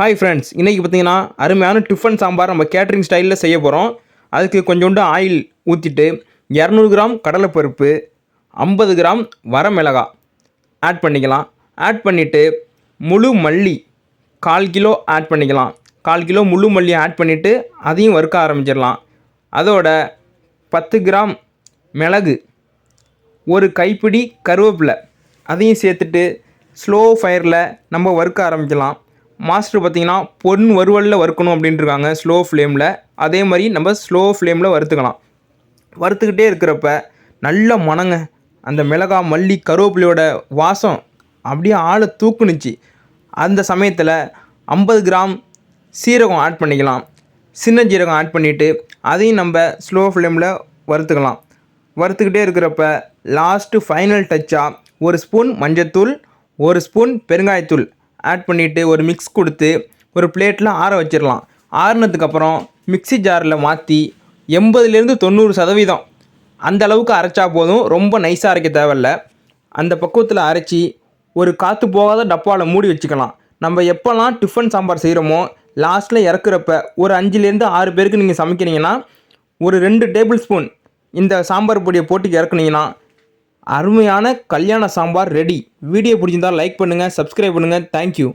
Hi friends, இன்றைக்கி பார்த்தீங்கன்னா அருமையான டிஃபன் சாம்பார் நம்ம கேட்ரிங் ஸ்டைலில் செய்ய போகிறோம். அதுக்கு கொஞ்சோண்டு ஆயில் ஊற்றிட்டு 200 கிராம் கடலைப்பருப்பு, 50 கிராம் வரமிளகாய் ஆட் பண்ணிக்கலாம். ஆட் பண்ணிவிட்டு முழு மல்லி 1/4 கிலோ ஆட் பண்ணிக்கலாம். 1/4 கிலோ முழு மல்லி ஆட் பண்ணிவிட்டு அதையும் வறுக்க ஆரம்பிச்சிடலாம். அதோட 10 கிராம் மிளகு, ஒரு கைப்பிடி கருவேப்பிலை அதையும் சேர்த்துட்டு ஸ்லோ ஃபயரில் நம்ம வறுக்க ஆரம்பிக்கலாம். மாஸ்டர் பார்த்திங்கன்னா பொன் வறுவலில் வறுக்கணும் அப்படின்ட்டுருக்காங்க, ஸ்லோ ஃப்ளேமில். அதே மாதிரி நம்ம ஸ்லோ ஃப்ளேமில் வறுத்துக்கலாம். வறுத்துக்கிட்டே இருக்கிறப்ப நல்ல மணங்க, அந்த மிளகாய் மல்லி கருவேப்பிலையோட வாசம் அப்படியே ஆளை தூக்குனுச்சு. அந்த சமயத்தில் 50 கிராம் சீரகம் ஆட் பண்ணிக்கலாம். சின்ன ஜீரகம் ஆட் பண்ணிவிட்டு அதையும் நம்ம ஸ்லோ ஃப்ளேமில் வறுத்துக்கலாம். வறுத்துக்கிட்டே இருக்கிறப்ப லாஸ்ட்டு ஃபைனல் டச்சாக 1 ஸ்பூன் மஞ்சத்தூள், 1 ஸ்பூன் பெருங்காயத்தூள் ஆட் பண்ணிவிட்டு ஒரு மிக்ஸ் கொடுத்து ஒரு பிளேட்டில் ஆற வச்சிடலாம். ஆறுனதுக்கப்புறம் மிக்ஸி ஜாரில் மாற்றி 80-90% அந்த அளவுக்கு அரைச்சா போதும், ரொம்ப நைஸாக அரைக்க தேவையில்ல. அந்த பக்குவத்தில் அரைச்சி ஒரு காற்று போகாத டப்பாவில் மூடி வச்சுக்கலாம். நம்ம எப்போல்லாம் டிஃபன் சாம்பார் செய்கிறோமோ லாஸ்ட்டில் இறக்குறப்ப ஒரு 5-6 பேருக்கு நீங்கள் சமைக்கிறீங்கன்னா ஒரு 2 டேபிள் ஸ்பூன் இந்த சாம்பார் பொடியை போட்டு இறக்குனீங்கன்னா அருமையான கல்யாண சாம்பார் ரெடி. வீடியோ பிடிச்சிருந்தால் லைக் பண்ணுங்கள், சப்ஸ்கிரைப் பண்ணுங்கள். தேங்க்யூ.